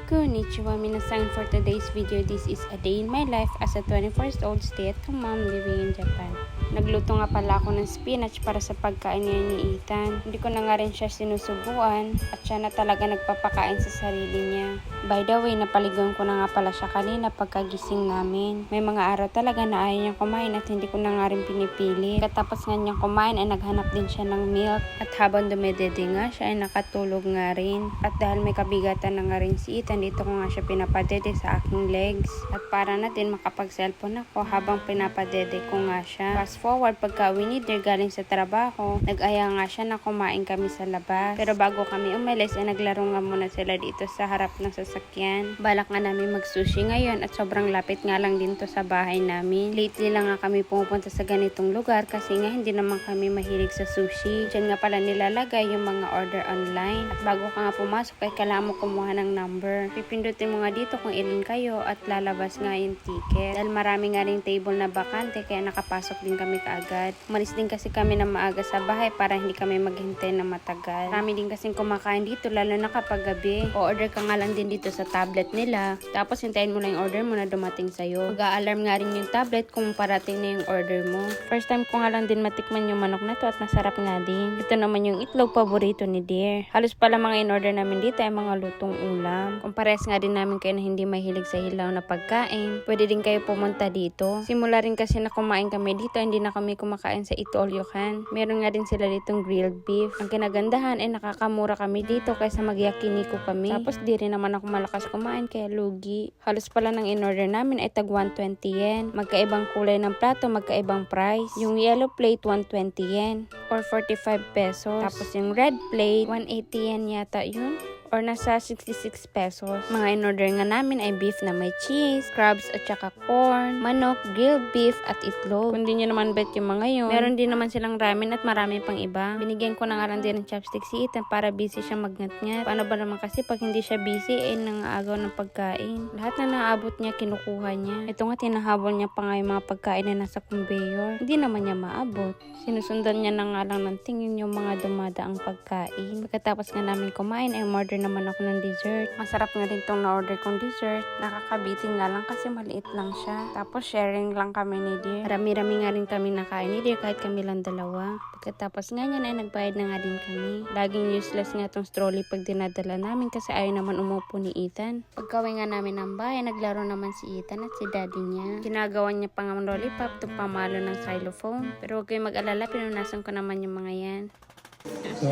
Konnichiwa minasan. For today's video, this is a day in my life as a 24-year-old stay-at-home mom living in Japan. Nagluto nga pala ako ng spinach para sa pagkain niya ni Ethan. Hindi ko na nga rin siya sinusubuan at siya na talaga nagpapakain sa sarili niya. By the way, napaligon ko na nga pala siya kanina pagkagising namin. May mga araw talaga na ayaw niyang kumain at hindi ko na nga rin pinipili. Katapos nga niyang kumain ay naghanap din siya ng milk. At habang dumedede nga siya ay nakatulog nga rin. At dahil may kabigatan na nga rin si Ethan, dito ko nga siya pinapadede sa aking legs. At para na din makapag-cellphone ako habang pinapadede ko nga siya. Fast forward, pagka uwi ni Dear galing sa trabaho, nag-aya nga siya na kumain kami sa labas. Pero bago kami umalis ay naglaro nga muna sila dito sa harap ng sasakyan. Balak nga namin mag-sushi ngayon at sobrang lapit nga lang din to sa bahay namin. Lately lang nga kami pumupunta sa ganitong lugar kasi nga hindi naman kami mahilig sa sushi. Diyan nga pala nilalagay yung mga order online. At bago ka nga pumasok ay kailangan mo kumuha ng number. Pipindutin mo nga dito kung ilan kayo at lalabas nga yung ticket. Dahil marami nga ring table na bakante kaya nakapasok din kami kaagad. Umalis din kasi kami na maaga sa bahay para hindi kami maghintay na matagal. Marami din kasing kumakain dito lalo na kapag gabi. O-order ka nga lang din dito sa tablet nila. Tapos hintayin mo lang yung order mo na dumating sa'yo. Mag-a-alarm nga rin yung tablet kung parating na yung order mo. First time ko nga lang din matikman yung manok na to at masarap nga din. Ito naman yung itlog paborito ni Dear. Halos pala mga in-order namin dito ay mga lutong ulam. Kung pares nga din namin kayo na hindi mahilig sa hilaw na pagkain, pwede din kayo pumunta dito. Simula rin kasi na kumain kami dito, hindi na kami kumakain sa Eat All You Can. Meron nga din sila ditong grilled beef. Ang kinagandahan ay nakakamura kami dito kaysa mag-yakiniku kami. Tapos di rin naman ako malakas kumain kaya lugi. Halos pala ng in-order namin ay tag 120 yen. Magkaibang kulay ng plato, magkaibang price. Yung yellow plate 120 yen or 45 pesos. Tapos yung red plate 180 yen yata yun, or nasa 66 pesos. Mga in-order nga namin ay beef na may cheese, crabs at saka corn, manok, grilled beef at itlog. Kung di nyo naman bet yung mga yun, meron din naman silang ramen at marami pang iba. Binigyan ko na nga lang din ng chopstick si Ethan para busy siya magngat-ngat. Paano ba naman kasi pag hindi siya busy ay nangaagaw ng pagkain. Lahat na naabot niya kinukuha niya. Ito nga tinahabol niya pa nga yung mga pagkain na nasa conveyor. Hindi naman niya maabot. Sinusundan niya na nga lang ng tingin yung mga dumadaang pagkain. Pagkatapos nga namin kumain ay order naman ako ng dessert. Masarap nga rin itong na-order kong dessert. Nakakabitin nga lang kasi maliit lang siya. Tapos sharing lang kami ni Dear. Rami-rami nga rin kami nakain ni Dear kahit kami lang dalawa. Pagkatapos nga niyan ay nagbayad na nga din kami. Laging useless nga itong strolley pag dinadala namin kasi ayaw naman umupo ni Ethan. Pagkawin nga namin ng bahay, naglaro naman si Ethan at si daddy niya. Ginagawa niya pang ang lollipop itong pamalo ng xylophone. Pero huwag kayong mag-alala, pinunasan ko naman yung mga yan.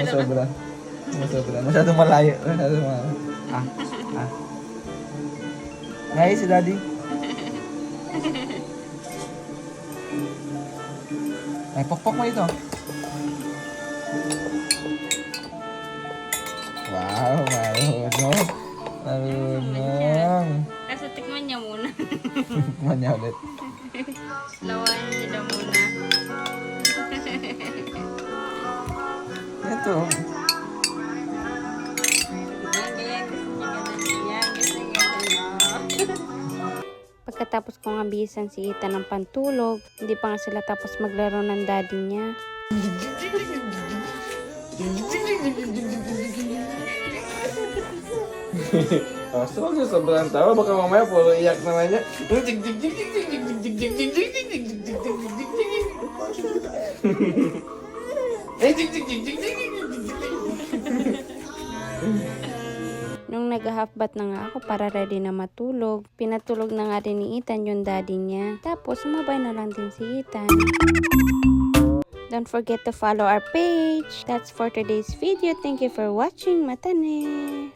Sobra. Masyadong malayo. Ngayon si daddy. Ay, pokpok mo ito. Wow, marunong. Marunong. Kasi tikman niya muna. Tikman niya ulit. Lawan nila muna. Ito. Pagkatapos ko nga bihisan si Ethan ng pantulog, hindi pa nga sila tapos maglaro ng daddy niya. So, huwag siya sobrang tawa. Baka mamaya puro iyak naman niya. Nung nag-half-bath na nga ako para ready na matulog, pinatulog na nga rin ni Ethan yung daddy niya. Tapos sumabay na lang din si Ethan. Don't forget to follow our page. That's for today's video. Thank you for watching. Matane!